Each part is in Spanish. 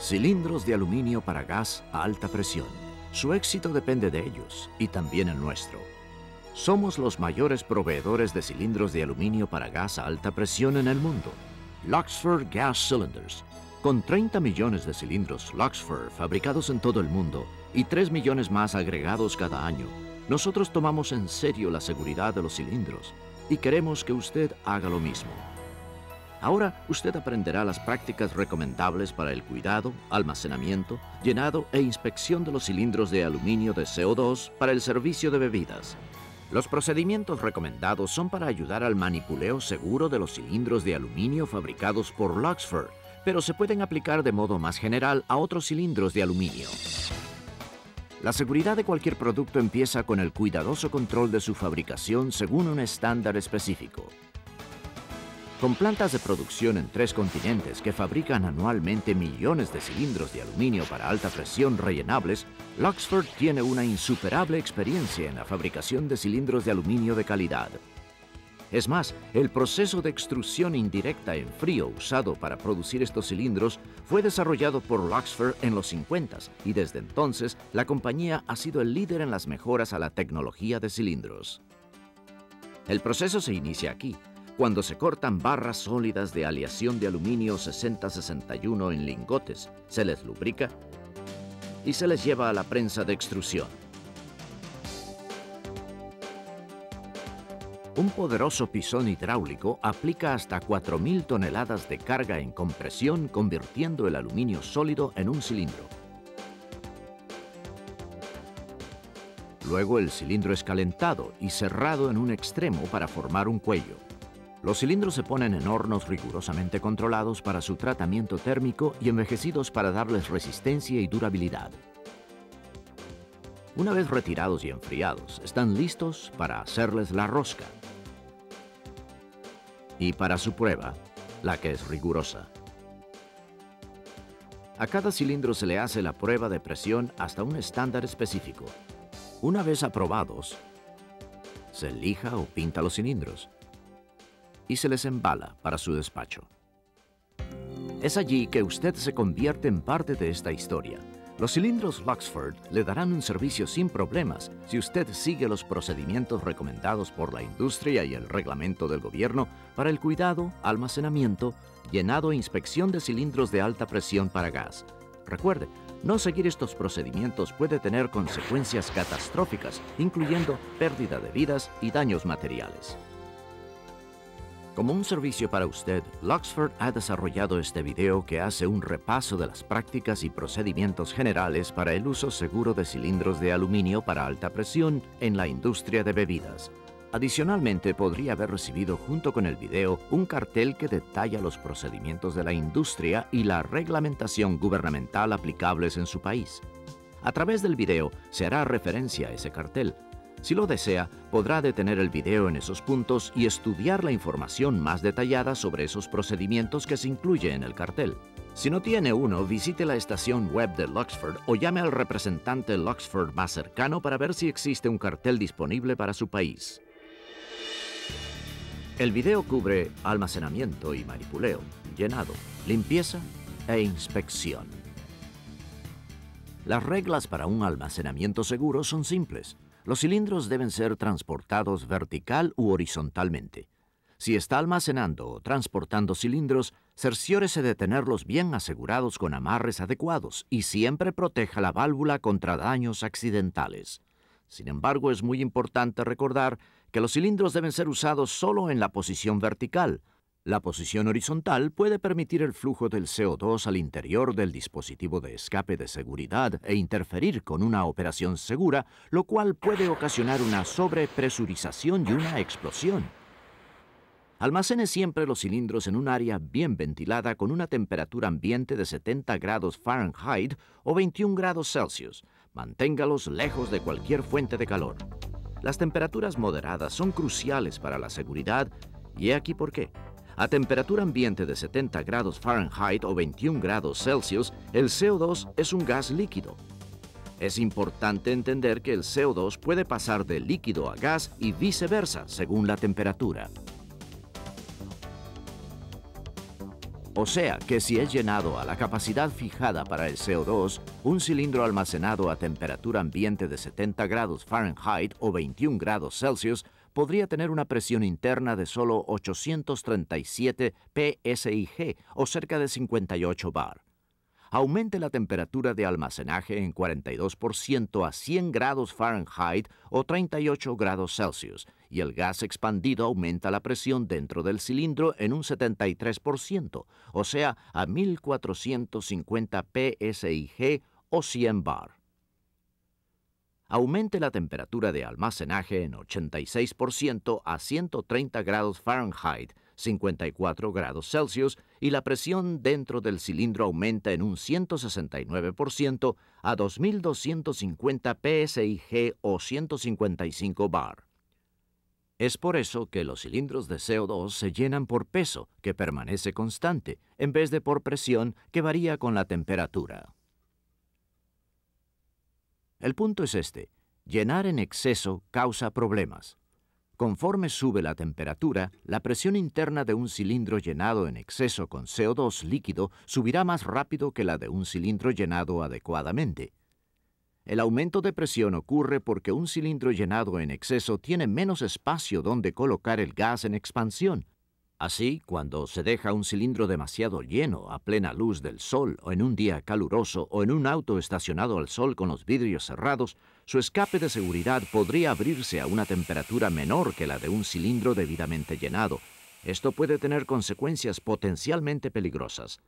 Cilindros de aluminio para gas a alta presión. Su éxito depende de ellos y también el nuestro. Somos los mayores proveedores de cilindros de aluminio para gas a alta presión en el mundo. Luxfer Gas Cylinders. Con 30 millones de cilindros Luxfer fabricados en todo el mundo y 3 millones más agregados cada año, nosotros tomamos en serio la seguridad de los cilindros y queremos que usted haga lo mismo. Ahora usted aprenderá las prácticas recomendables para el cuidado, almacenamiento, llenado e inspección de los cilindros de aluminio de CO2 para el servicio de bebidas. Los procedimientos recomendados son para ayudar al manipuleo seguro de los cilindros de aluminio fabricados por Luxfer, pero se pueden aplicar de modo más general a otros cilindros de aluminio. La seguridad de cualquier producto empieza con el cuidadoso control de su fabricación según un estándar específico. Con plantas de producción en 3 continentes que fabrican anualmente millones de cilindros de aluminio para alta presión rellenables, Luxfer tiene una insuperable experiencia en la fabricación de cilindros de aluminio de calidad. Es más, el proceso de extrusión indirecta en frío usado para producir estos cilindros fue desarrollado por Luxfer en los 50s y desde entonces la compañía ha sido el líder en las mejoras a la tecnología de cilindros. El proceso se inicia aquí, cuando se cortan barras sólidas de aleación de aluminio 6061 en lingotes, se les lubrica y se les lleva a la prensa de extrusión. Un poderoso pisón hidráulico aplica hasta 4.000 toneladas de carga en compresión, convirtiendo el aluminio sólido en un cilindro. Luego el cilindro es calentado y cerrado en un extremo para formar un cuello. Los cilindros se ponen en hornos rigurosamente controlados para su tratamiento térmico y envejecidos para darles resistencia y durabilidad. Una vez retirados y enfriados, están listos para hacerles la rosca. Y para su prueba, la que es rigurosa. A cada cilindro se le hace la prueba de presión hasta un estándar específico. Una vez aprobados, se lija o pinta los cilindros y se les embala para su despacho. Es allí que usted se convierte en parte de esta historia. Los cilindros Luxfer le darán un servicio sin problemas si usted sigue los procedimientos recomendados por la industria y el reglamento del gobierno para el cuidado, almacenamiento, llenado e inspección de cilindros de alta presión para gas. Recuerde, no seguir estos procedimientos puede tener consecuencias catastróficas, incluyendo pérdida de vidas y daños materiales. Como un servicio para usted, Luxfer ha desarrollado este video que hace un repaso de las prácticas y procedimientos generales para el uso seguro de cilindros de aluminio para alta presión en la industria de bebidas. Adicionalmente, podría haber recibido junto con el video un cartel que detalla los procedimientos de la industria y la reglamentación gubernamental aplicables en su país. A través del video se hará referencia a ese cartel. Si lo desea, podrá detener el video en esos puntos y estudiar la información más detallada sobre esos procedimientos que se incluye en el cartel. Si no tiene uno, visite la estación web de Luxfer o llame al representante Luxfer más cercano para ver si existe un cartel disponible para su país. El video cubre almacenamiento y manipuleo, llenado, limpieza e inspección. Las reglas para un almacenamiento seguro son simples. Los cilindros deben ser transportados vertical u horizontalmente. Si está almacenando o transportando cilindros, cerciórese de tenerlos bien asegurados con amarres adecuados y siempre proteja la válvula contra daños accidentales. Sin embargo, es muy importante recordar que los cilindros deben ser usados solo en la posición vertical. La posición horizontal puede permitir el flujo del CO2 al interior del dispositivo de escape de seguridad e interferir con una operación segura, lo cual puede ocasionar una sobrepresurización y una explosión. Almacene siempre los cilindros en un área bien ventilada con una temperatura ambiente de 70 grados Fahrenheit o 21 grados Celsius. Manténgalos lejos de cualquier fuente de calor. Las temperaturas moderadas son cruciales para la seguridad y he aquí por qué. A temperatura ambiente de 70 grados Fahrenheit o 21 grados Celsius, el CO2 es un gas líquido. Es importante entender que el CO2 puede pasar de líquido a gas y viceversa según la temperatura. O sea que si es llenado a la capacidad fijada para el CO2, un cilindro almacenado a temperatura ambiente de 70 grados Fahrenheit o 21 grados Celsius podría tener una presión interna de solo 837 psig o cerca de 58 bar. Aumente la temperatura de almacenaje en 42% a 100 grados Fahrenheit o 38 grados Celsius y el gas expandido aumenta la presión dentro del cilindro en un 73%, o sea, a 1450 psig o 100 bar. Aumente la temperatura de almacenaje en 86% a 130 grados Fahrenheit, 54 grados Celsius, y la presión dentro del cilindro aumenta en un 169% a 2250 psig o 155 bar. Es por eso que los cilindros de CO2 se llenan por peso, que permanece constante, en vez de por presión, que varía con la temperatura. El punto es este: llenar en exceso causa problemas. Conforme sube la temperatura, la presión interna de un cilindro llenado en exceso con CO2 líquido subirá más rápido que la de un cilindro llenado adecuadamente. El aumento de presión ocurre porque un cilindro llenado en exceso tiene menos espacio donde colocar el gas en expansión. Así, cuando se deja un cilindro demasiado lleno a plena luz del sol o en un día caluroso o en un auto estacionado al sol con los vidrios cerrados, su escape de seguridad podría abrirse a una temperatura menor que la de un cilindro debidamente llenado. Esto puede tener consecuencias potencialmente peligrosas.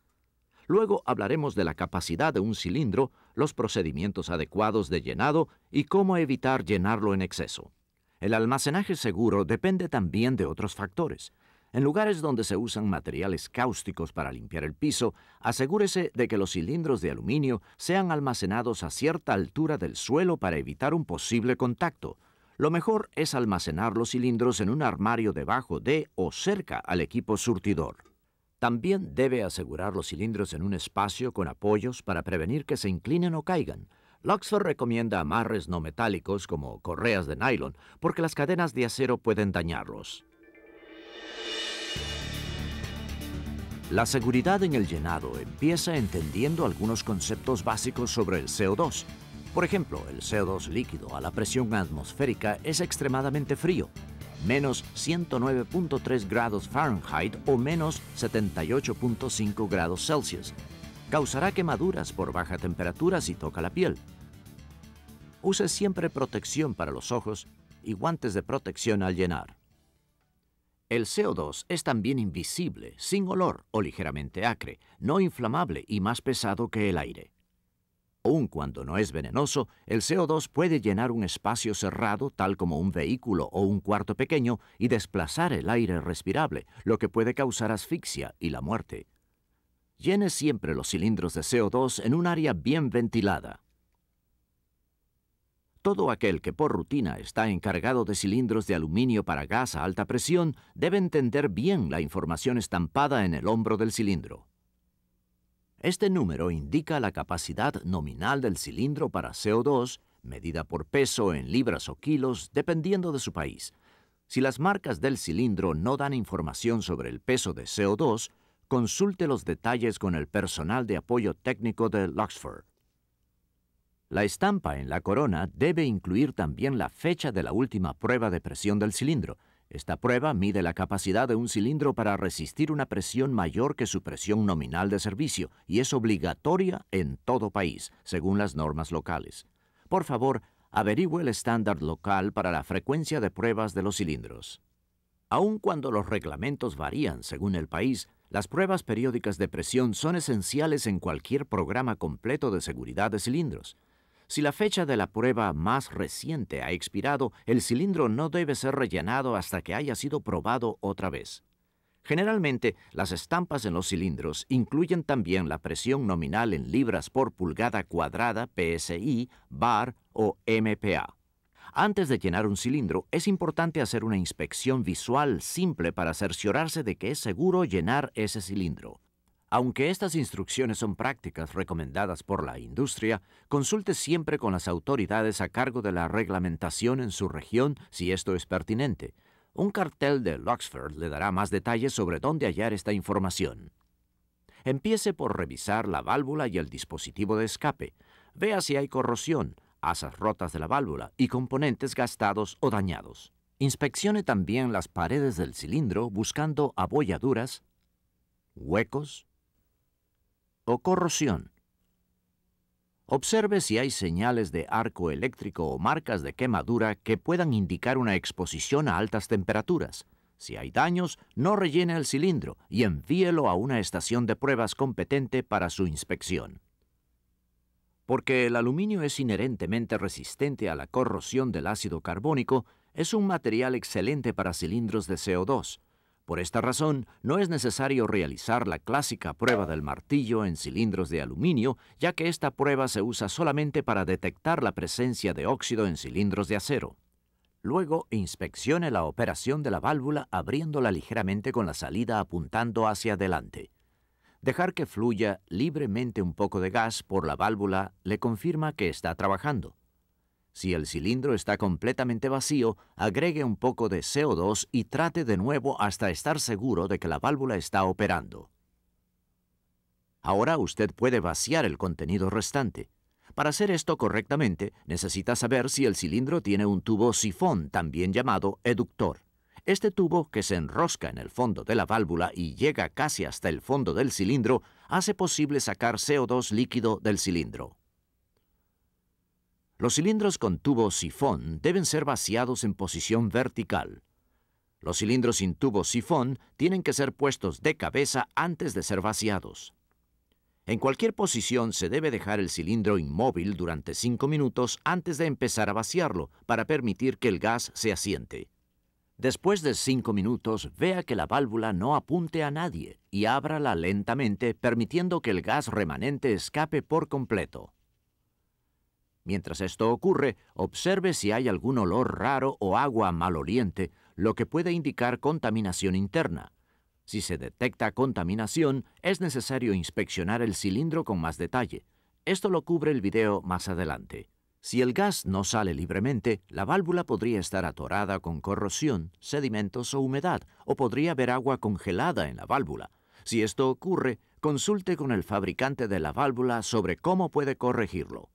Luego hablaremos de la capacidad de un cilindro, los procedimientos adecuados de llenado y cómo evitar llenarlo en exceso. El almacenaje seguro depende también de otros factores. En lugares donde se usan materiales cáusticos para limpiar el piso, asegúrese de que los cilindros de aluminio sean almacenados a cierta altura del suelo para evitar un posible contacto. Lo mejor es almacenar los cilindros en un armario debajo de o cerca al equipo surtidor. También debe asegurar los cilindros en un espacio con apoyos para prevenir que se inclinen o caigan. Luxfer recomienda amarres no metálicos como correas de nylon porque las cadenas de acero pueden dañarlos. La seguridad en el llenado empieza entendiendo algunos conceptos básicos sobre el CO2. Por ejemplo, el CO2 líquido a la presión atmosférica es extremadamente frío, menos 109.3 grados Fahrenheit o menos 78.5 grados Celsius. Causará quemaduras por baja temperatura si toca la piel. Use siempre protección para los ojos y guantes de protección al llenar. El CO2 es también invisible, sin olor o ligeramente acre, no inflamable y más pesado que el aire. Aun cuando no es venenoso, el CO2 puede llenar un espacio cerrado, tal como un vehículo o un cuarto pequeño, y desplazar el aire respirable, lo que puede causar asfixia y la muerte. Llene siempre los cilindros de CO2 en un área bien ventilada. Todo aquel que por rutina está encargado de cilindros de aluminio para gas a alta presión debe entender bien la información estampada en el hombro del cilindro. Este número indica la capacidad nominal del cilindro para CO2, medida por peso en libras o kilos, dependiendo de su país. Si las marcas del cilindro no dan información sobre el peso de CO2, consulte los detalles con el personal de apoyo técnico de Luxfer. La estampa en la corona debe incluir también la fecha de la última prueba de presión del cilindro. Esta prueba mide la capacidad de un cilindro para resistir una presión mayor que su presión nominal de servicio y es obligatoria en todo país, según las normas locales. Por favor, averigüe el estándar local para la frecuencia de pruebas de los cilindros. Aun cuando los reglamentos varían según el país, las pruebas periódicas de presión son esenciales en cualquier programa completo de seguridad de cilindros. Si la fecha de la prueba más reciente ha expirado, el cilindro no debe ser rellenado hasta que haya sido probado otra vez. Generalmente, las estampas en los cilindros incluyen también la presión nominal en libras por pulgada cuadrada, PSI, bar o MPa. Antes de llenar un cilindro, es importante hacer una inspección visual simple para cerciorarse de que es seguro llenar ese cilindro. Aunque estas instrucciones son prácticas recomendadas por la industria, consulte siempre con las autoridades a cargo de la reglamentación en su región si esto es pertinente. Un cartel de Luxfer le dará más detalles sobre dónde hallar esta información. Empiece por revisar la válvula y el dispositivo de escape. Vea si hay corrosión, asas rotas de la válvula y componentes gastados o dañados. Inspeccione también las paredes del cilindro buscando abolladuras, huecos o corrosión. Observe si hay señales de arco eléctrico o marcas de quemadura que puedan indicar una exposición a altas temperaturas. Si hay daños, no rellene el cilindro y envíelo a una estación de pruebas competente para su inspección. Porque el aluminio es inherentemente resistente a la corrosión del ácido carbónico, es un material excelente para cilindros de CO2. Por esta razón, no es necesario realizar la clásica prueba del martillo en cilindros de aluminio, ya que esta prueba se usa solamente para detectar la presencia de óxido en cilindros de acero. Luego, inspeccione la operación de la válvula abriéndola ligeramente con la salida apuntando hacia adelante. Dejar que fluya libremente un poco de gas por la válvula le confirma que está trabajando. Si el cilindro está completamente vacío, agregue un poco de CO2 y trate de nuevo hasta estar seguro de que la válvula está operando. Ahora usted puede vaciar el contenido restante. Para hacer esto correctamente, necesita saber si el cilindro tiene un tubo sifón, también llamado eductor. Este tubo, que se enrosca en el fondo de la válvula y llega casi hasta el fondo del cilindro, hace posible sacar CO2 líquido del cilindro. Los cilindros con tubo sifón deben ser vaciados en posición vertical. Los cilindros sin tubo sifón tienen que ser puestos de cabeza antes de ser vaciados. En cualquier posición se debe dejar el cilindro inmóvil durante 5 minutos antes de empezar a vaciarlo para permitir que el gas se asiente. Después de 5 minutos, vea que la válvula no apunte a nadie y ábrala lentamente, permitiendo que el gas remanente escape por completo. Mientras esto ocurre, observe si hay algún olor raro o agua maloliente, lo que puede indicar contaminación interna. Si se detecta contaminación, es necesario inspeccionar el cilindro con más detalle. Esto lo cubre el video más adelante. Si el gas no sale libremente, la válvula podría estar atorada con corrosión, sedimentos o humedad, o podría haber agua congelada en la válvula. Si esto ocurre, consulte con el fabricante de la válvula sobre cómo puede corregirlo.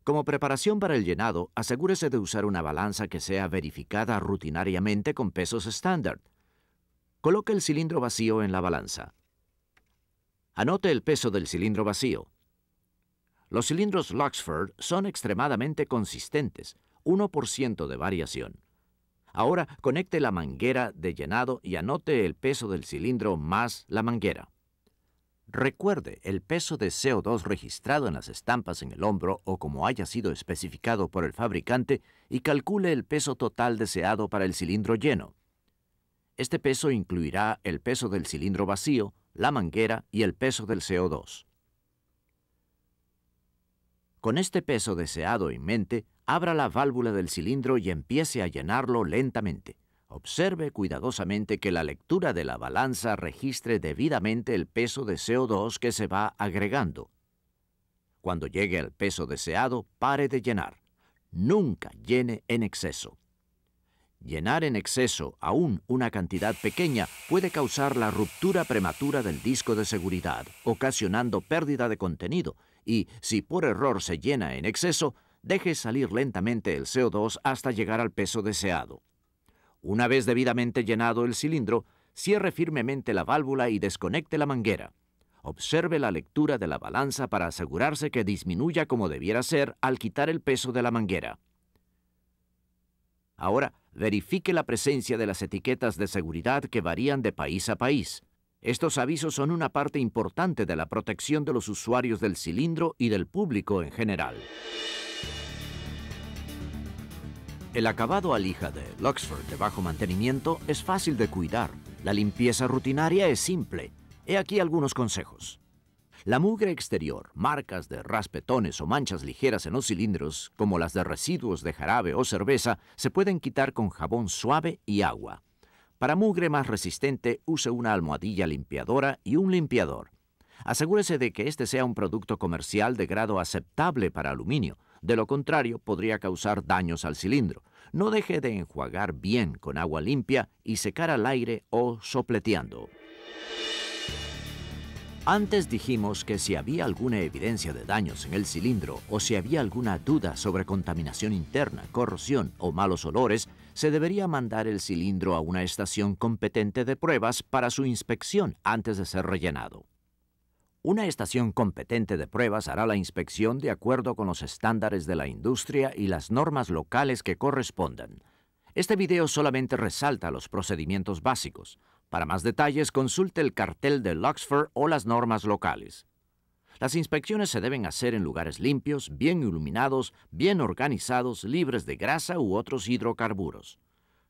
Como preparación para el llenado, asegúrese de usar una balanza que sea verificada rutinariamente con pesos estándar. Coloque el cilindro vacío en la balanza. Anote el peso del cilindro vacío. Los cilindros Luxford son extremadamente consistentes, 1% de variación. Ahora conecte la manguera de llenado y anote el peso del cilindro más la manguera. Recuerde el peso de CO2 registrado en las estampas en el hombro o como haya sido especificado por el fabricante y calcule el peso total deseado para el cilindro lleno. Este peso incluirá el peso del cilindro vacío, la manguera y el peso del CO2. Con este peso deseado en mente, abra la válvula del cilindro y empiece a llenarlo lentamente. Observe cuidadosamente que la lectura de la balanza registre debidamente el peso de CO2 que se va agregando. Cuando llegue al peso deseado, pare de llenar. Nunca llene en exceso. Llenar en exceso, aún una cantidad pequeña, puede causar la ruptura prematura del disco de seguridad, ocasionando pérdida de contenido, y si por error se llena en exceso, deje salir lentamente el CO2 hasta llegar al peso deseado. Una vez debidamente llenado el cilindro, cierre firmemente la válvula y desconecte la manguera. Observe la lectura de la balanza para asegurarse que disminuya como debiera ser al quitar el peso de la manguera. Ahora, verifique la presencia de las etiquetas de seguridad que varían de país a país. Estos avisos son una parte importante de la protección de los usuarios del cilindro y del público en general. El acabado alija de Luxford de bajo mantenimiento es fácil de cuidar. La limpieza rutinaria es simple. He aquí algunos consejos. La mugre exterior, marcas de raspetones o manchas ligeras en los cilindros, como las de residuos de jarabe o cerveza, se pueden quitar con jabón suave y agua. Para mugre más resistente, use una almohadilla limpiadora y un limpiador. Asegúrese de que este sea un producto comercial de grado aceptable para aluminio. De lo contrario, podría causar daños al cilindro. No deje de enjuagar bien con agua limpia y secar al aire o sopleteando. Antes dijimos que si había alguna evidencia de daños en el cilindro o si había alguna duda sobre contaminación interna, corrosión o malos olores, se debería mandar el cilindro a una estación competente de pruebas para su inspección antes de ser rellenado. Una estación competente de pruebas hará la inspección de acuerdo con los estándares de la industria y las normas locales que correspondan. Este video solamente resalta los procedimientos básicos. Para más detalles, consulte el cartel de Luxfer o las normas locales. Las inspecciones se deben hacer en lugares limpios, bien iluminados, bien organizados, libres de grasa u otros hidrocarburos.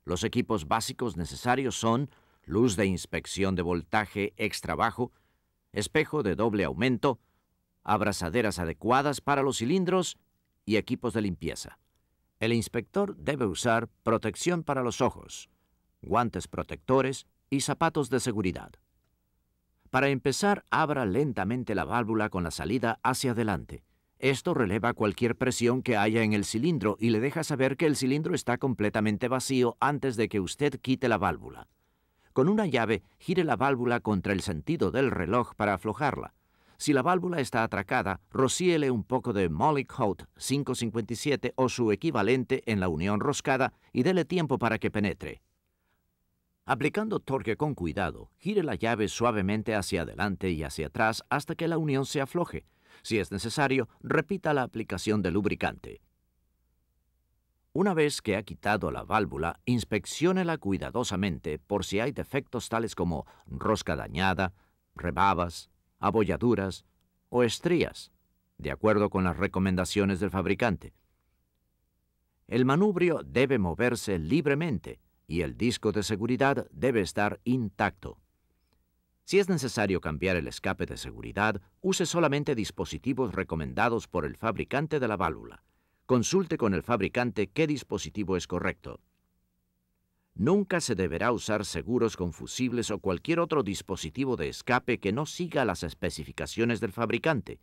Los equipos básicos necesarios son luz de inspección de voltaje extra bajo, espejo de doble aumento, abrazaderas adecuadas para los cilindros y equipos de limpieza. El inspector debe usar protección para los ojos, guantes protectores y zapatos de seguridad. Para empezar, abra lentamente la válvula con la salida hacia adelante. Esto releva cualquier presión que haya en el cilindro y le deja saber que el cilindro está completamente vacío antes de que usted quite la válvula. Con una llave, gire la válvula contra el sentido del reloj para aflojarla. Si la válvula está atracada, rocíele un poco de Molykote 557 o su equivalente en la unión roscada y dele tiempo para que penetre. Aplicando torque con cuidado, gire la llave suavemente hacia adelante y hacia atrás hasta que la unión se afloje. Si es necesario, repita la aplicación de lubricante. Una vez que ha quitado la válvula, inspecciónela cuidadosamente por si hay defectos tales como rosca dañada, rebabas, abolladuras o estrías, de acuerdo con las recomendaciones del fabricante. El manubrio debe moverse libremente y el disco de seguridad debe estar intacto. Si es necesario cambiar el escape de seguridad, use solamente dispositivos recomendados por el fabricante de la válvula. Consulte con el fabricante qué dispositivo es correcto. Nunca se deberá usar seguros con fusibles o cualquier otro dispositivo de escape que no siga las especificaciones del fabricante.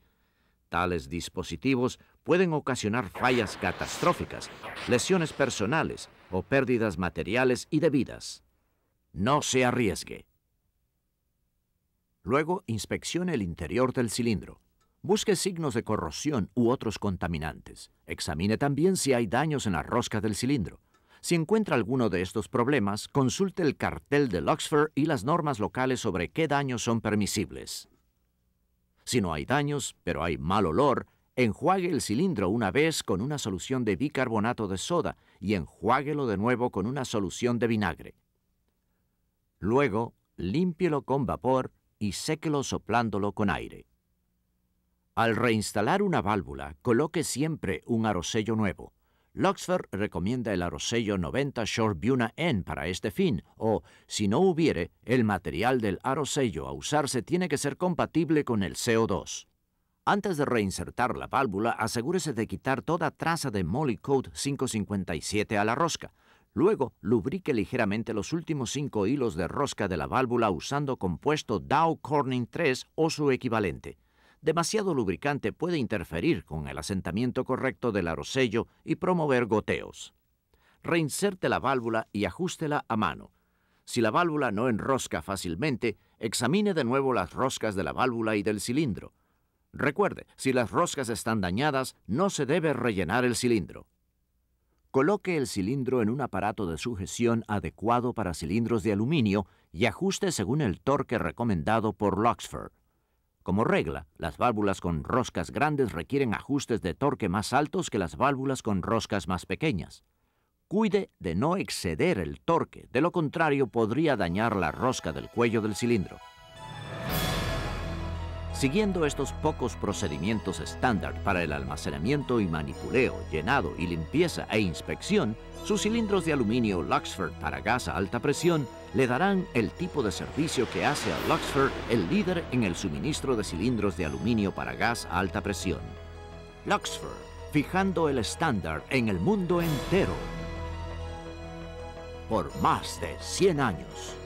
Tales dispositivos pueden ocasionar fallas catastróficas, lesiones personales o pérdidas materiales y de vidas. No se arriesgue. Luego, inspeccione el interior del cilindro. Busque signos de corrosión u otros contaminantes. Examine también si hay daños en la rosca del cilindro. Si encuentra alguno de estos problemas, consulte el cartel de Luxfer y las normas locales sobre qué daños son permisibles. Si no hay daños, pero hay mal olor, enjuague el cilindro una vez con una solución de bicarbonato de soda y enjuáguelo de nuevo con una solución de vinagre. Luego, límpielo con vapor y séquelo soplándolo con aire. Al reinstalar una válvula, coloque siempre un arosello nuevo. Luxfer recomienda el arosello 90 Short Buna N para este fin, o, si no hubiere, el material del arosello a usarse tiene que ser compatible con el CO2. Antes de reinsertar la válvula, asegúrese de quitar toda traza de Molykote 557 a la rosca. Luego, lubrique ligeramente los últimos 5 hilos de rosca de la válvula usando compuesto Dow Corning 3 o su equivalente. Demasiado lubricante puede interferir con el asentamiento correcto del arosello y promover goteos. Reinserte la válvula y ajústela a mano. Si la válvula no enrosca fácilmente, examine de nuevo las roscas de la válvula y del cilindro. Recuerde, si las roscas están dañadas, no se debe rellenar el cilindro. Coloque el cilindro en un aparato de sujeción adecuado para cilindros de aluminio y ajuste según el torque recomendado por Luxfer. Como regla, las válvulas con roscas grandes requieren ajustes de torque más altos que las válvulas con roscas más pequeñas. Cuide de no exceder el torque, de lo contrario podría dañar la rosca del cuello del cilindro. Siguiendo estos pocos procedimientos estándar para el almacenamiento y manipuleo, llenado y limpieza e inspección, sus cilindros de aluminio Luxfer para gas a alta presión le darán el tipo de servicio que hace a Luxfer el líder en el suministro de cilindros de aluminio para gas a alta presión. Luxfer, fijando el estándar en el mundo entero. Por más de 100 años.